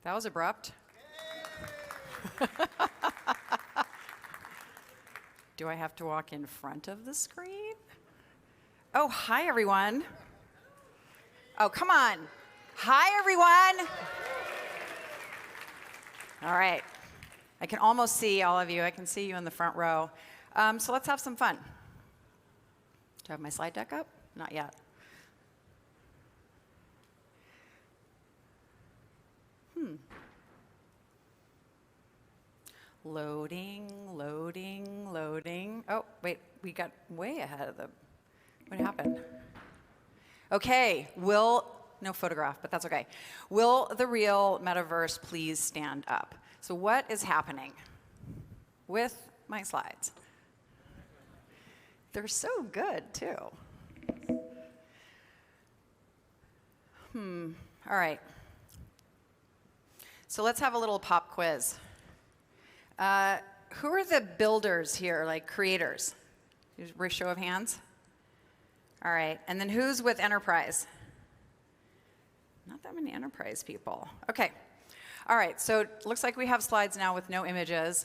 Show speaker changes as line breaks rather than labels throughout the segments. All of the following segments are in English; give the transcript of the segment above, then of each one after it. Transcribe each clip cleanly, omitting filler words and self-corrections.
That was abrupt. Do I have to walk in front of the screen? Oh, hi, everyone. Oh, come on. Hi, everyone. All right. I can almost see all of you. I can see you in the front row. So let's have some fun. Do I have my slide deck up? Not yet. Loading, loading, loading. Oh, wait, we got way ahead of the, what happened? Okay, no photograph, but that's okay. Will the real metaverse please stand up? So what is happening with my slides? They're so good, too. All right. So let's have a little pop quiz. Who are the builders here, like creators? Show of hands. All right, and then who's with enterprise? Not that many enterprise people. Okay, all right, so it looks like we have slides now with no images.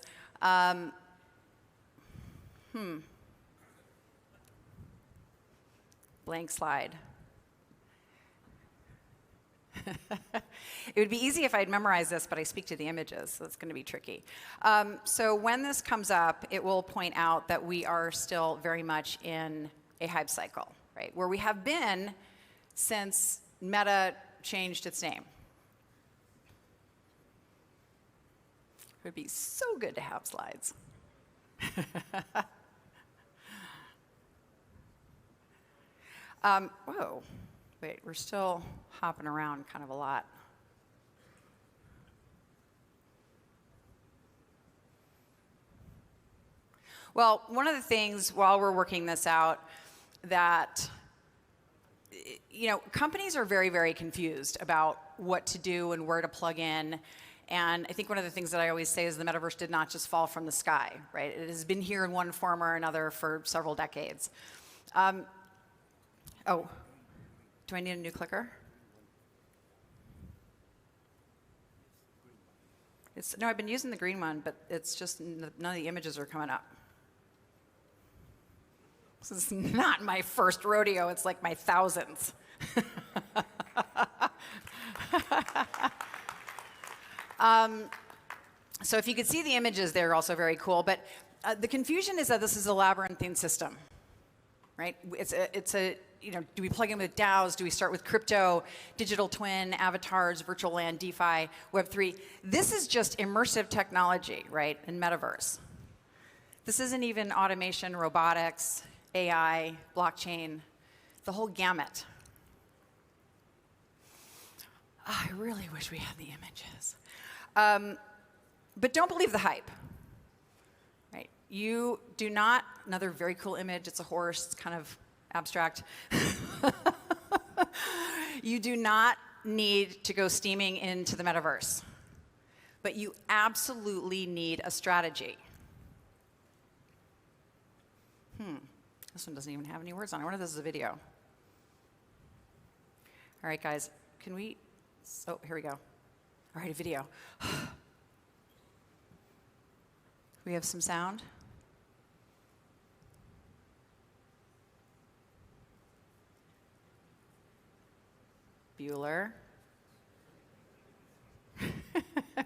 Blank slide. It would be easy if I'd memorized this, but I speak to the images, so it's going to be tricky. So when this comes up, it will point out that we are still very much in a hype cycle, right? Where we have been since Meta changed its name. It would be so good to have slides. Whoa. Wait, we're still hopping around kind of a lot. Well, one of the things while we're working this out that, companies are very, very confused about what to do and where to plug in. And I think one of the things that I always say is the metaverse did not just fall from the sky, right? It has been here in one form or another for several decades. Oh. Do I need a new clicker? No, I've been using the green one, but it's just none of the images are coming up. This is not my first rodeo. It's like my thousandth. So if you could see the images, they're also very cool. But the confusion is that this is a labyrinthine system, right? Do we plug in with DAOs? Do we start with crypto, digital twin, avatars, virtual land, DeFi, Web3? This is just immersive technology, right, in metaverse. This isn't even automation, robotics, AI, blockchain, the whole gamut. I really wish we had the images. But don't believe the hype. Right? You do not, another very cool image, it's a horse, it's kind of abstract. You do not need to go steaming into the metaverse, but you absolutely need a strategy. This one doesn't even have any words on it. I wonder if this is a video. All right, guys, can we, oh, here we go. All right, a video. We have some sound. Bueller.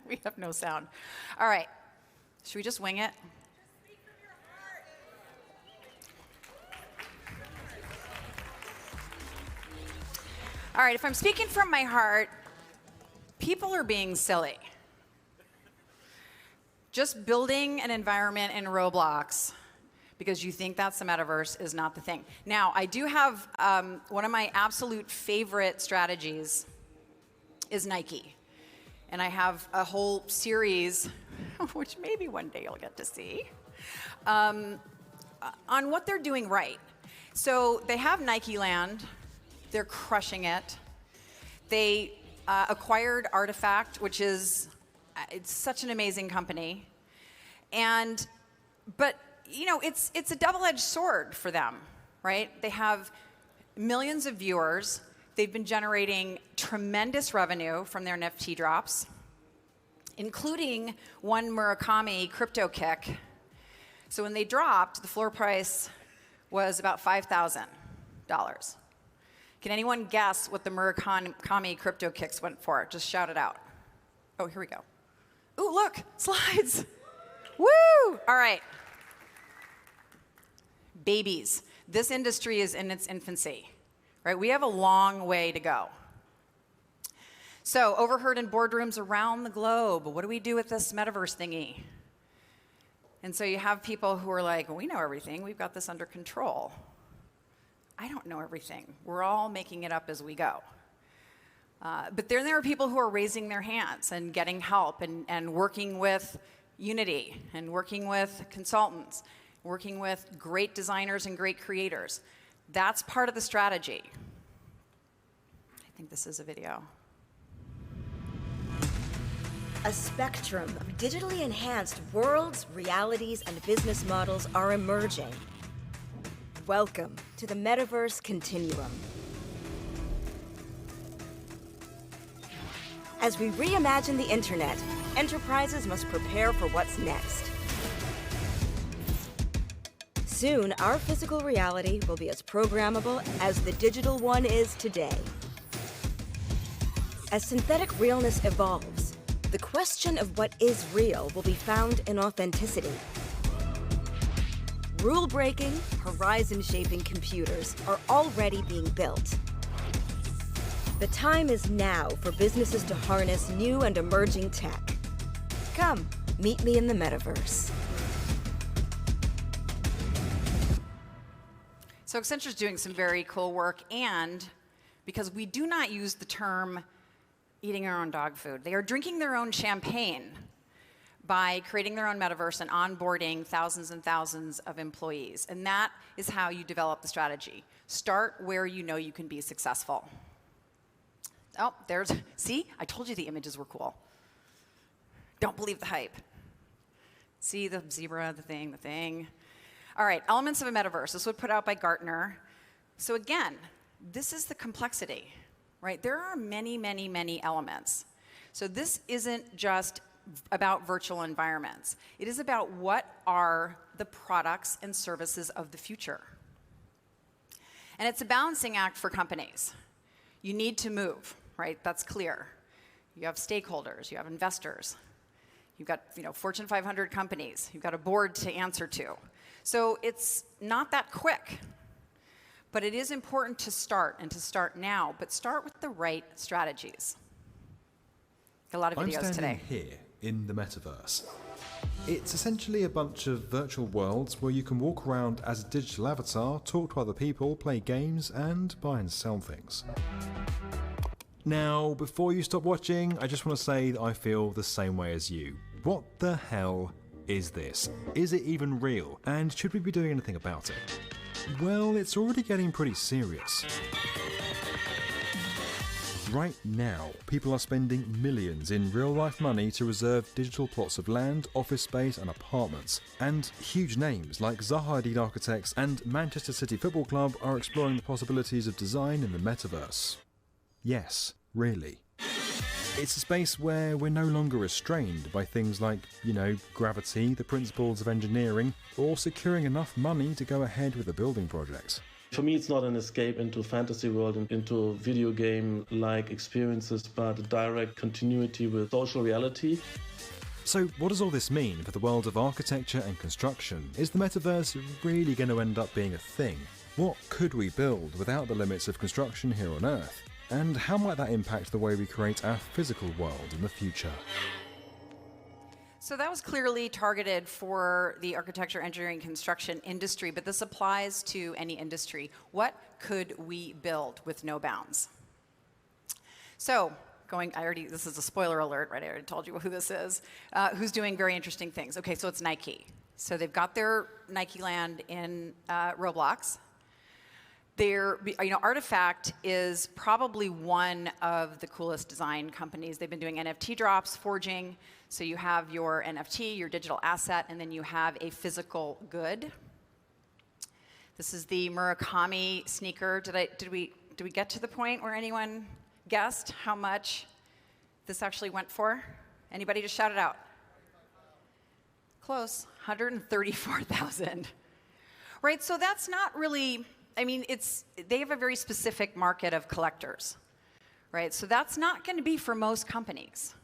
We have no sound. All right. Should we just wing it?
Just speak from your heart.
All right. If I'm speaking from my heart, people are being silly. Just building an environment in Roblox because you think that's the metaverse is not the thing. Now, I do have one of my absolute favorite strategies is Nike. And I have a whole series, which maybe one day you'll get to see, on what they're doing right. So they have Nike Land. They're crushing it. They acquired Artifact, which is it's such an amazing company. But it's a double-edged sword for them, right? They have millions of viewers. They've been generating tremendous revenue from their NFT drops. including one Murakami crypto kick. So when they dropped, the floor price was about $5,000. Can anyone guess what the Murakami crypto kicks went for? Just shout it out. Oh, here we go. Ooh, look, slides. Woo! All right. Babies. This industry is in its infancy, right? We have a long way to go. So, overheard in boardrooms around the globe, what do we do with this metaverse thingy? And so you have people who are like, well, we know everything. We've got this under control. I don't know everything. We're all making it up as we go. But then there are people who are raising their hands and getting help and working with Unity and working with consultants, working with great designers and great creators. That's part of the strategy. I think this is a video.
A spectrum of digitally enhanced worlds, realities, and business models are emerging. Welcome to the Metaverse Continuum. As we reimagine the internet, enterprises must prepare for what's next. Soon, our physical reality will be as programmable as the digital one is today. As synthetic realness evolves, the question of what is real will be found in authenticity. Rule-breaking, horizon-shaping computers are already being built. The time is now for businesses to harness new and emerging tech. Come, meet me in the metaverse.
So Accenture's doing some very cool work, and because we do not use the term eating our own dog food, they are drinking their own champagne by creating their own metaverse and onboarding thousands and thousands of employees. And that is how you develop the strategy. Start where you know you can be successful. Oh, see, I told you the images were cool. Don't believe the hype. See the zebra, the thing. All right, elements of a metaverse. This was put out by Gartner. So again, this is the complexity, right? There are many, many, many elements. So this isn't just about virtual environments. It is about what are the products and services of the future. And it's a balancing act for companies. You need to move, right? That's clear. You have stakeholders, you have investors, you've got Fortune 500 companies, you've got a board to answer to. So it's not that quick, but it is important to start, and to start now, but start with the right strategies. A lot of videos
I'm standing
today.
here in the Metaverse. It's essentially a bunch of virtual worlds where you can walk around as a digital avatar, talk to other people, play games, and buy and sell things. Now, before you stop watching, I just want to say that I feel the same way as you. What the hell is this? Is it even real? And should we be doing anything about it? Well, it's already getting pretty serious. Right now, people are spending millions in real-life money to reserve digital plots of land, office space and apartments. And huge names like Zaha Hadid Architects and Manchester City Football Club are exploring the possibilities of design in the metaverse. Yes, really. It's a space where we're no longer restrained by things like, gravity, the principles of engineering, or securing enough money to go ahead with a building project.
For me, it's not an escape into fantasy world and into video game-like experiences, but a direct continuity with social reality.
So what does all this mean for the world of architecture and construction? Is the metaverse really going to end up being a thing? What could we build without the limits of construction here on Earth? And how might that impact the way we create our physical world in the future?
So that was clearly targeted for the architecture, engineering, construction industry, but this applies to any industry. What could we build with no bounds? So, this is a spoiler alert, right? I already told you who this is. Who's doing very interesting things. Okay, so it's Nike. So they've got their Nike Land in Roblox. Artifact is probably one of the coolest design companies. They've been doing NFT drops, forging. So you have your NFT, your digital asset, and then you have a physical good. This is the Murakami sneaker. Did we get to the point where anyone guessed how much this actually went for? Anybody just shout it out? Close, 134,000. Right, so that's not really, I mean, they have a very specific market of collectors, right? So that's not going to be for most companies.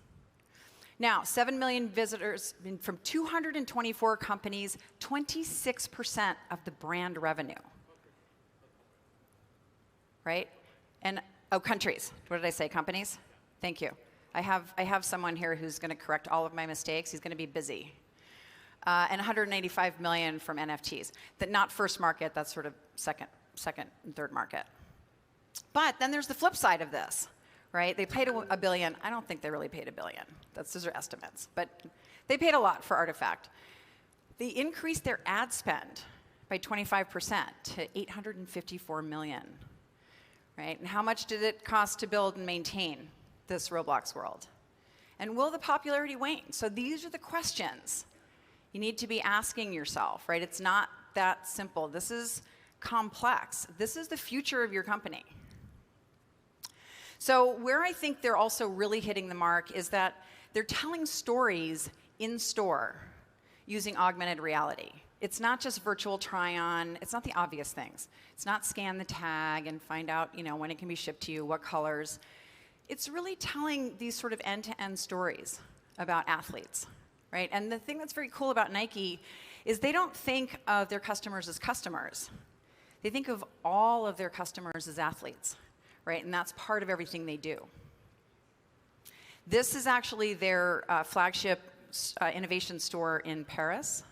Now, 7 million visitors from 224 companies, 26% of the brand revenue, right? And, oh, countries. What did I say, companies? Thank you. I have someone here who's going to correct all of my mistakes. He's going to be busy. And 185 million from NFTs. Not first market, that's sort of second and third market. But then there's the flip side of this, right? They paid $1 billion. I don't think they really paid $1 billion. Those are estimates. But they paid a lot for Artifact. They increased their ad spend by 25% to $854 million, right? And how much did it cost to build and maintain this Roblox world? And will the popularity wane? So these are the questions you need to be asking yourself, right? It's not that simple. This is complex. This is the future of your company. So where I think they're also really hitting the mark is that they're telling stories in store using augmented reality. It's not just virtual try-on. It's not the obvious things. It's not scan the tag and find out, when it can be shipped to you, what colors. It's really telling these sort of end-to-end stories about athletes, right? And the thing that's very cool about Nike is they don't think of their customers as customers. They think of all of their customers as athletes, right? And that's part of everything they do. This is actually their flagship innovation store in Paris.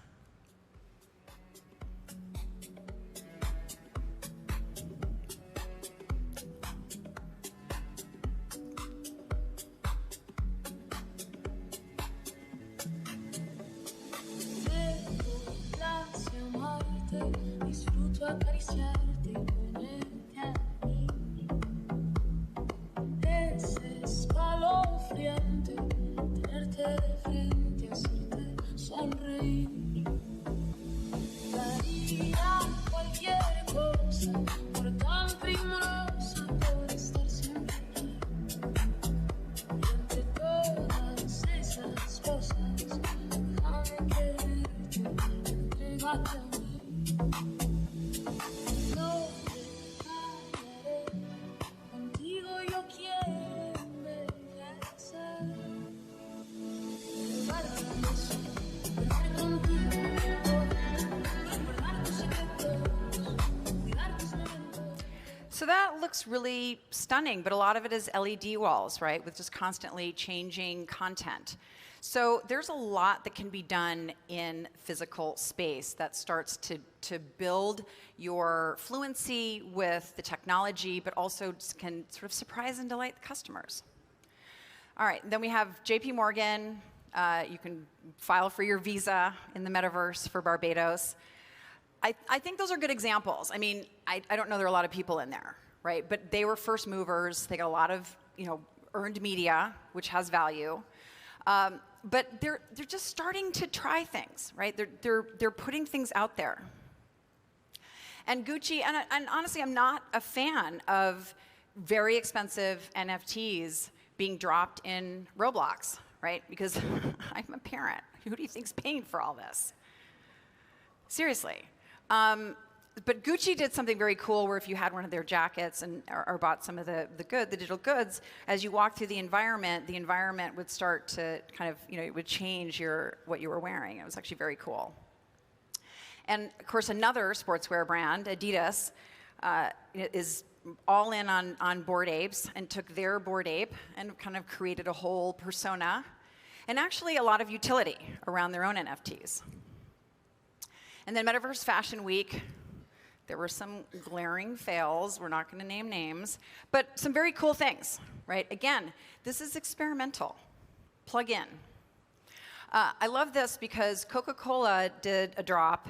Disfruto acariciarte con el ese escalofriante, tenerte de frente, hacerte sonreír. Daría cualquier cosa por tan primorosa, por estar siempre y entre todas esas cosas, déjame quererte, entregarte a mí.
So that looks really stunning, but a lot of it is LED walls, right, with just constantly changing content. So there's a lot that can be done in physical space that starts to build your fluency with the technology, but also can sort of surprise and delight the customers. All right, then we have JP Morgan. You can file for your visa in the Metaverse for Barbados. I think those are good examples. I mean, I don't know there are a lot of people in there, right? But they were first movers. They got a lot of earned media, which has value. But they're just starting to try things, right? They're putting things out there. And Gucci, and honestly, I'm not a fan of very expensive NFTs being dropped in Roblox, right? Because I'm a parent. Who do you think's paying for all this? Seriously. But Gucci did something very cool where if you had one of their jackets or bought some of the digital goods, as you walked through the environment would start to kind of, it would change what you were wearing. It was actually very cool. And of course, another sportswear brand, Adidas, is all in on Bored Apes and took their Bored Ape and kind of created a whole persona and actually a lot of utility around their own NFTs. And then Metaverse Fashion Week, there were some glaring fails. We're not going to name names, but some very cool things, right? Again, this is experimental. Plug in. I love this because Coca-Cola did a drop,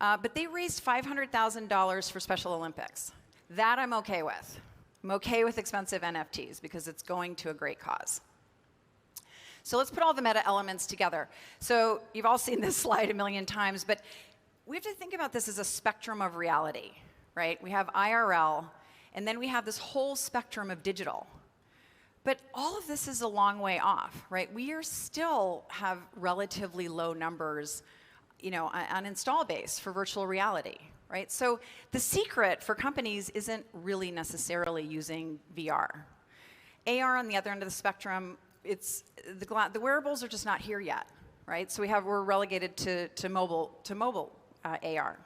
but they raised $500,000 for Special Olympics. That I'm okay with. I'm okay with expensive NFTs because it's going to a great cause. So let's put all the meta elements together. So you've all seen this slide a million times, but we have to think about this as a spectrum of reality, right? We have IRL, and then we have this whole spectrum of digital. But all of this is a long way off, right? We are still have relatively low numbers, on install base for virtual reality, right? So the secret for companies isn't really necessarily using VR. AR on the other end of the spectrum, the wearables are just not here yet, right? So we're relegated to mobile AR.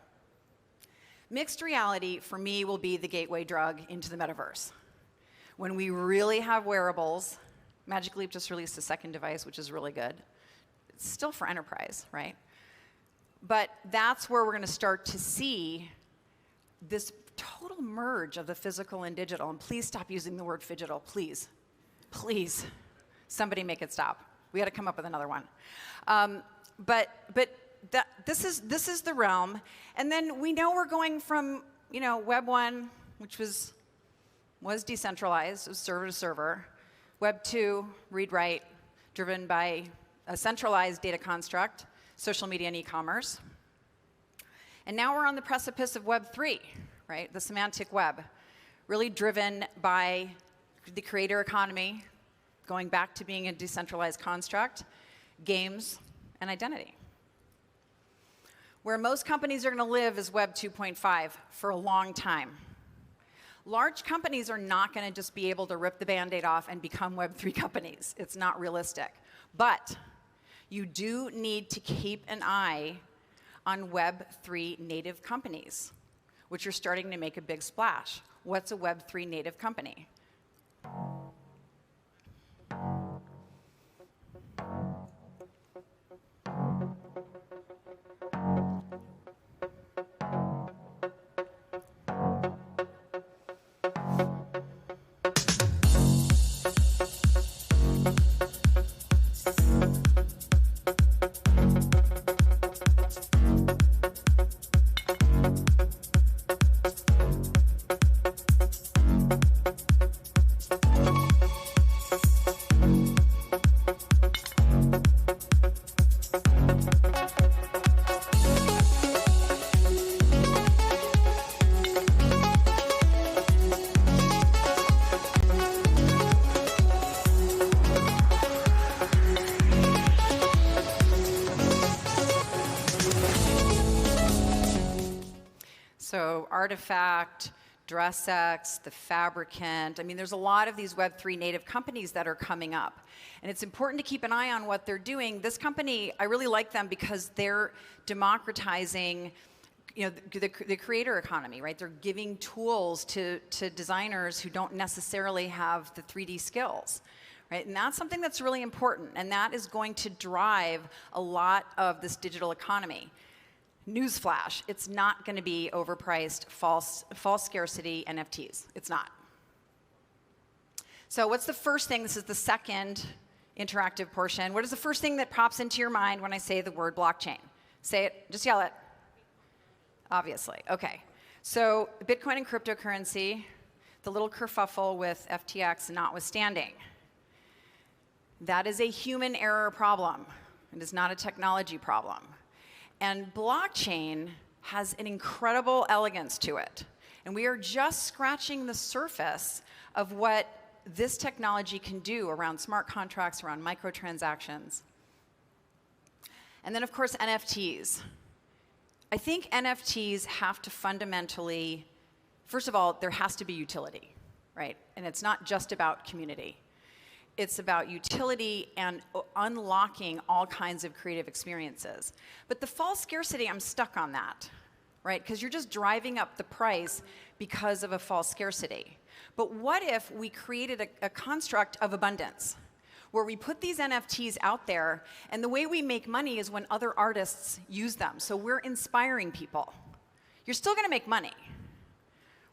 Mixed reality for me will be the gateway drug into the metaverse. When we really have wearables, Magic Leap just released a second device, which is really good. It's still for enterprise, right? But that's where we're going to start to see this total merge of the physical and digital. And please stop using the word phygital, please. Please. Somebody make it stop. We got to come up with another one. But this is the realm. And then we know we're going from, Web 1, which was decentralized, it was server to server. Web 2, read-write, driven by a centralized data construct, social media and e-commerce. And now we're on the precipice of Web 3, right? The semantic web, really driven by the creator economy, going back to being a decentralized construct, games, and identity. Where most companies are going to live is Web 2.5 for a long time. Large companies are not going to just be able to rip the Band-Aid off and become Web 3 companies. It's not realistic. But you do need to keep an eye on Web 3 native companies, which are starting to make a big splash. What's a Web 3 native company? So Artifact, DressX, The Fabricant. I mean, there's a lot of these Web3 native companies that are coming up. And it's important to keep an eye on what they're doing. This company, I really like them because they're democratizing the creator economy, right? They're giving tools to designers who don't necessarily have the 3D skills. Right? And that's something that's really important, and that is going to drive a lot of this digital economy. Newsflash, it's not going to be overpriced, false scarcity NFTs. It's not. So what's the first thing? This is the second interactive portion. What is the first thing that pops into your mind when I say the word blockchain? Say it, just yell it. Obviously, okay. So Bitcoin and cryptocurrency, the little kerfuffle with FTX notwithstanding. That is a human error problem. It is not a technology problem. And blockchain has an incredible elegance to it. And we are just scratching the surface of what this technology can do around smart contracts, around microtransactions. And then, of course, NFTs. I think NFTs have to fundamentally, first of all, there has to be utility, right? And it's not just about community. It's about utility and unlocking all kinds of creative experiences. But the false scarcity, I'm stuck on that, right? Because you're just driving up the price because of a false scarcity. But what if we created a construct of abundance, where we put these NFTs out there, and the way we make money is when other artists use them. So we're inspiring people. You're still going to make money.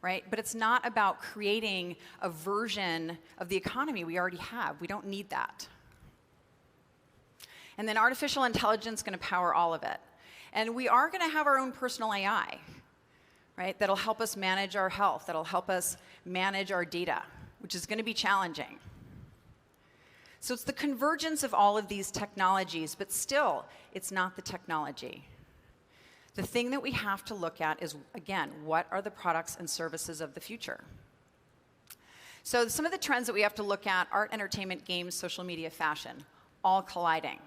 Right? But it's not about creating a version of the economy we already have. We don't need that. And then artificial intelligence is going to power all of it. And we are going to have our own personal AI, right? That'll help us manage our health, that'll help us manage our data, which is going to be challenging. So it's the convergence of all of these technologies, but still, it's not the technology. The thing that we have to look at is, again, what are the products and services of the future? So some of the trends that we have to look at: art, entertainment, games, social media, fashion, all colliding.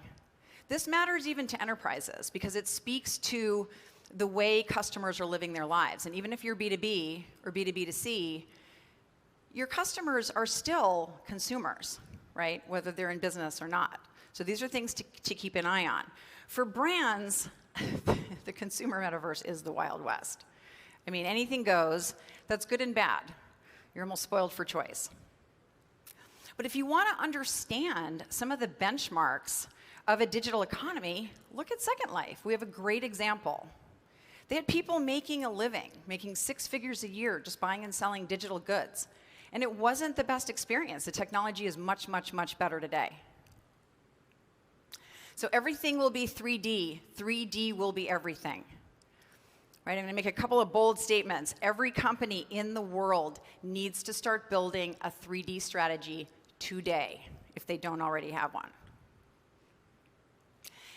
This matters even to enterprises because it speaks to the way customers are living their lives. And even if you're B2B or B2B2C, your customers are still consumers, right? Whether they're in business or not. So these are things to keep an eye on. For brands, the consumer metaverse is the Wild West. I mean, anything goes. That's good and bad. You're almost spoiled for choice. But if you want to understand some of the benchmarks of a digital economy, look at Second Life. We have a great example. They had people making a living, making 6 figures a year just buying and selling digital goods. And it wasn't the best experience. The technology is much, much, much better today. So everything will be 3D. 3D will be everything. Right? I'm going to make a couple of bold statements. Every company in the world needs to start building a 3D strategy today, if they don't already have one.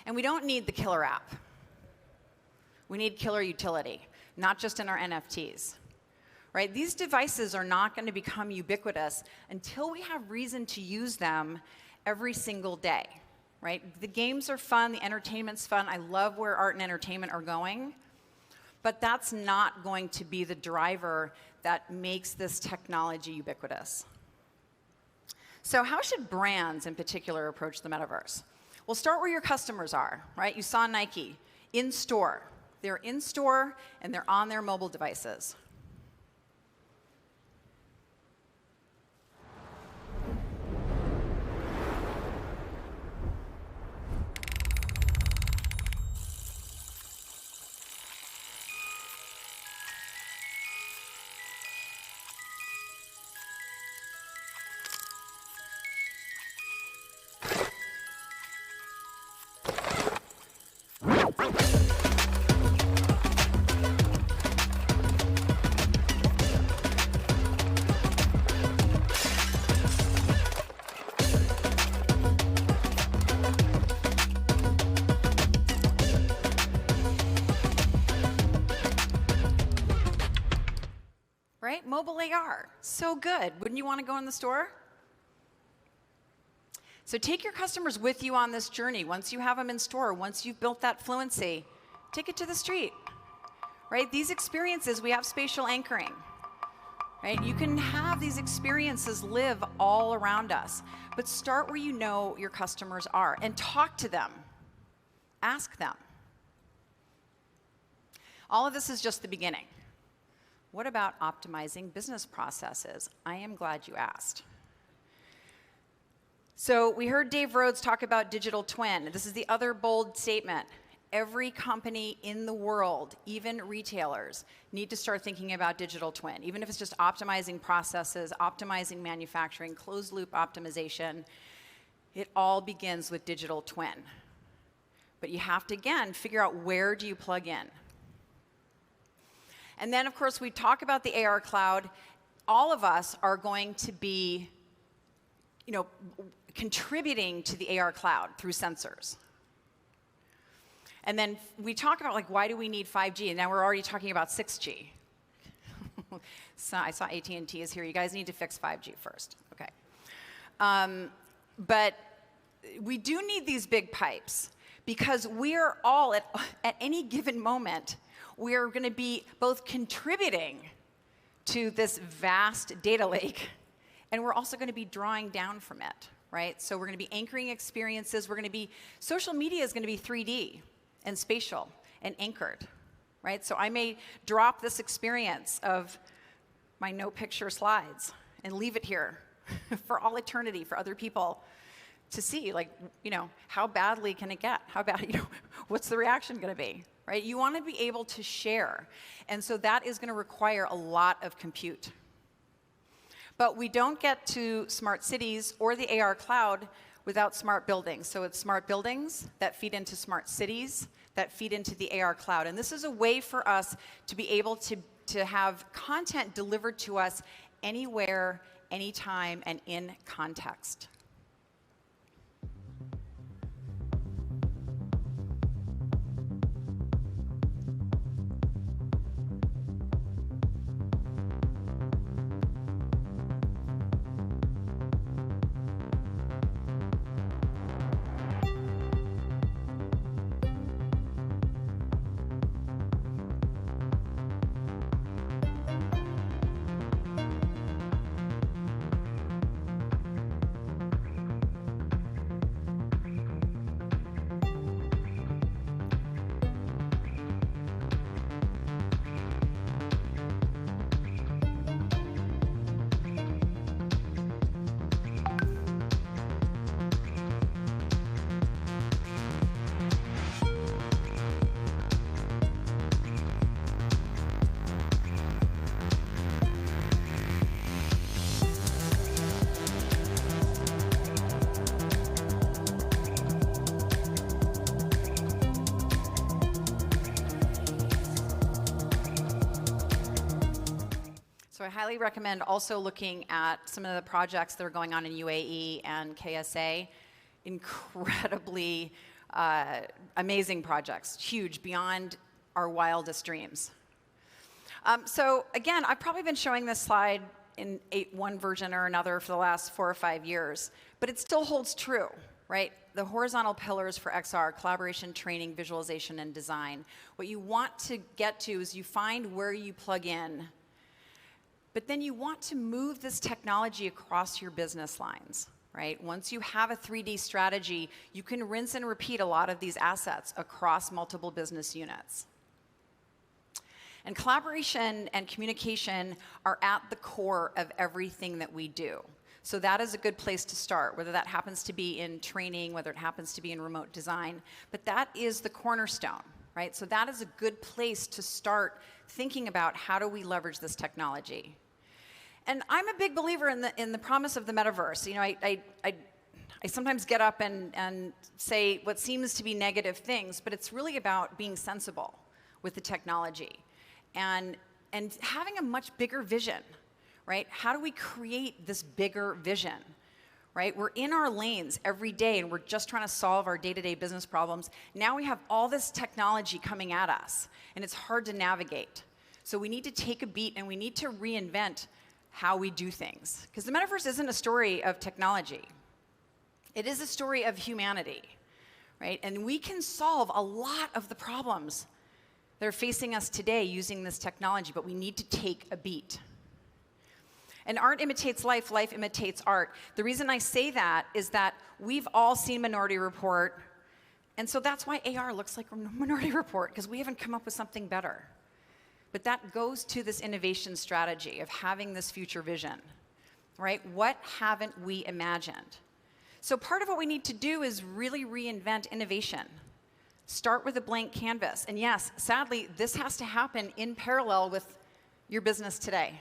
And we don't need the killer app. We need killer utility, not just in our NFTs. Right? These devices are not going to become ubiquitous until we have reason to use them every single day. Right? The games are fun, the entertainment's fun. I love where art and entertainment are going. But that's not going to be the driver that makes this technology ubiquitous. So how should brands in particular approach the metaverse? Well, start where your customers are, right? You saw Nike in store. They're in store and they're on their mobile devices. Right? Mobile AR, so good. Wouldn't you want to go in the store? So take your customers with you on this journey. Once you have them in store, once you've built that fluency, take it to the street. Right? These experiences, we have spatial anchoring. Right? You can have these experiences live all around us, but start where you know your customers are and talk to them. Ask them. All of this is just the beginning. What about optimizing business processes? I am glad you asked. So we heard Dave Rhodes talk about digital twin. This is the other bold statement. Every company in the world, even retailers, need to start thinking about digital twin, even if it's just optimizing processes, optimizing manufacturing, closed loop optimization. It all begins with digital twin. But you have to, again, figure out where do you plug in. And then, of course, we talk about the AR cloud. All of us are going to be, contributing to the AR cloud through sensors. And then we talk about, like, why do we need 5G? And now we're already talking about 6G. So I saw AT&T is here. You guys need to fix 5G first. Okay. But we do need these big pipes because we are all, at any given moment, we are going to be both contributing to this vast data lake, and we're also going to be drawing down from it, right? So we're going to be anchoring experiences. Social media is going to be 3D and spatial and anchored, right? So I may drop this experience of my no picture slides and leave it here for all eternity for other people to see, like, how badly can it get? How bad, what's the reaction going to be? Right? You want to be able to share. And so that is going to require a lot of compute. But we don't get to smart cities or the AR cloud without smart buildings. So it's smart buildings that feed into smart cities, that feed into the AR cloud. And this is a way for us to be able to have content delivered to us anywhere, anytime, and in context. So I highly recommend also looking at some of the projects that are going on in UAE and KSA. Incredibly amazing projects, huge, beyond our wildest dreams. So again, I've probably been showing this slide in one version or another for the last 4 or 5 years, but it still holds true, right? The horizontal pillars for XR: collaboration, training, visualization, and design. What you want to get to is you find where you plug in, but then you want to move this technology across your business lines, right? Once you have a 3D strategy, you can rinse and repeat a lot of these assets across multiple business units. And collaboration and communication are at the core of everything that we do. So that is a good place to start, whether that happens to be in training, whether it happens to be in remote design, but that is the cornerstone, right? So that is a good place to start thinking about how do we leverage this technology. And I'm a big believer in the promise of the metaverse. You know, I sometimes get up and say what seems to be negative things, but it's really about being sensible with the technology and having a much bigger vision, right? How do we create this bigger vision, right? We're in our lanes every day and we're just trying to solve our day-to-day business problems. Now we have all this technology coming at us and it's hard to navigate. So we need to take a beat and we need to reinvent how we do things. Because the metaverse isn't a story of technology. It is a story of humanity, right? And we can solve a lot of the problems that are facing us today using this technology, but we need to take a beat. And art imitates life, life imitates art. The reason I say that is that we've all seen Minority Report, and so that's why AR looks like Minority Report, because we haven't come up with something better. But that goes to this innovation strategy of having this future vision, right? What haven't we imagined? So part of what we need to do is really reinvent innovation. Start with a blank canvas. And yes, sadly, this has to happen in parallel with your business today,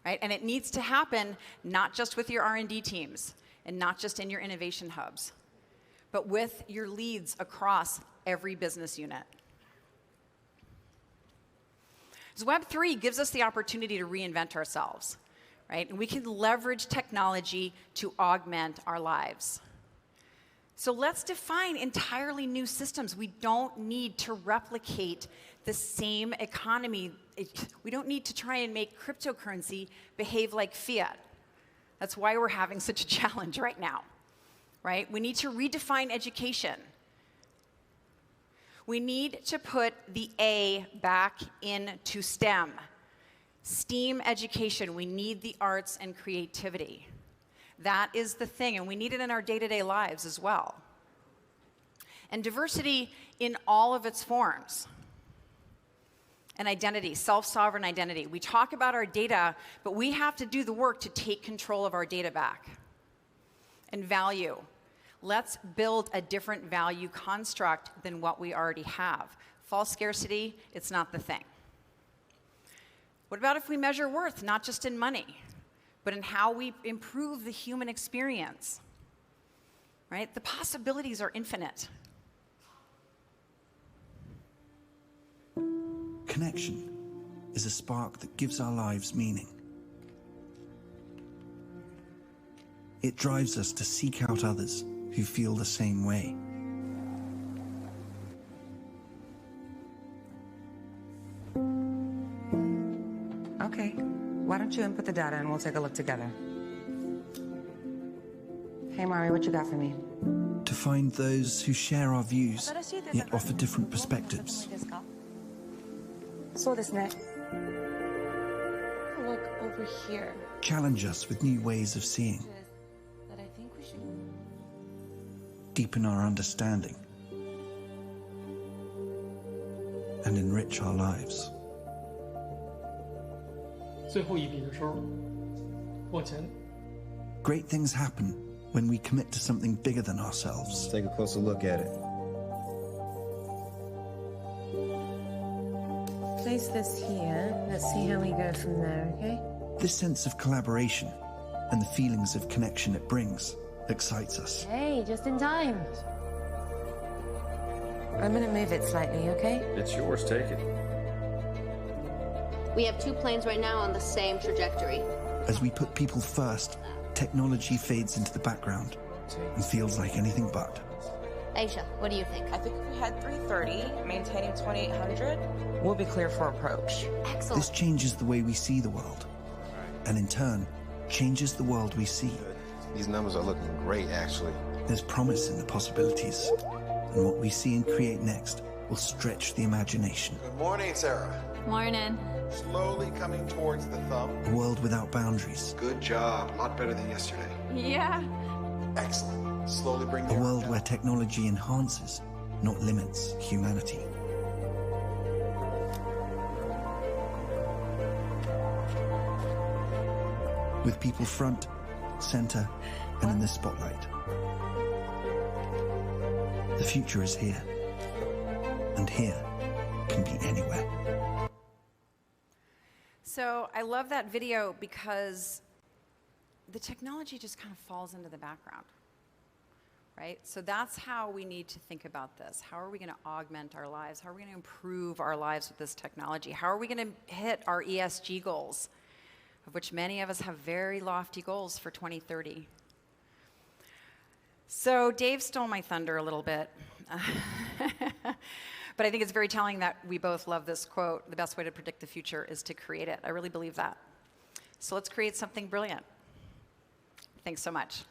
right? And it needs to happen not just with your R&D teams and not just in your innovation hubs, but with your leads across every business unit. So Web3 gives us the opportunity to reinvent ourselves, right? And we can leverage technology to augment our lives. So let's define entirely new systems. We don't need to replicate the same economy. We don't need to try and make cryptocurrency behave like fiat. That's why we're having such a challenge right now, right? We need to redefine education. We need to put the A back into STEM. STEAM education, we need the arts and creativity. That is the thing, and we need it in our day-to-day lives as well. And diversity in all of its forms. And identity, self-sovereign identity. We talk about our data, but we have to do the work to take control of our data back. And value. Let's build a different value construct than what we already have. False scarcity, it's not the thing. What about if we measure worth, not just in money, but in how we improve the human experience, right? The possibilities are infinite.
Connection is a spark that gives our lives meaning. It drives us to seek out others who feel the same way.
Okay, why don't you input the data and we'll take a look together. Hey Mari, what you got for me?
To find those who share our views, yet offer different perspectives.
Saw this net. Look over here.
Challenge us with new ways of seeing.
That I think we should.
Deepen our understanding. And enrich our lives.
最后一笔的时候，往前。
Great things happen when we commit to something bigger than ourselves.
Let's take a closer look at it.
Place this here. Let's see how we go from there, okay?
This sense of collaboration and the feelings of connection it brings excites us.
Hey, just in time. I'm gonna move it slightly, okay?
It's yours, take it. We have 2 planes right now on the same trajectory.
As we put people first, technology fades into the background and feels like anything but.
Aisha, what do you think?
I think if we had 330, maintaining 2800,
We'll be clear for approach.
Excellent.
This changes the way we see the world, and in turn, changes the world we see.
These numbers are looking great, actually.
There's promise in the possibilities, and what we see and create next will stretch the imagination.
Good morning, Sarah.
Morning.
Slowly coming towards the thumb.
A world without boundaries.
Good job. A lot better than yesterday.
Yeah.
Excellent. Slowly bring the
A
arm
world
down.
where technology enhances, not limits, humanity. With people front, center, and in the spotlight. The future is here. And here can be anywhere.
So I love that video because the technology just kind of falls into the background, right? So that's how we need to think about this. How are we going to augment our lives? How are we going to improve our lives with this technology? How are we going to hit our ESG goals, of which many of us have very lofty goals for 2030? So Dave stole my thunder a little bit. But I think it's very telling that we both love this quote, the best way to predict the future is to create it. I really believe that. So let's create something brilliant. Thanks so much.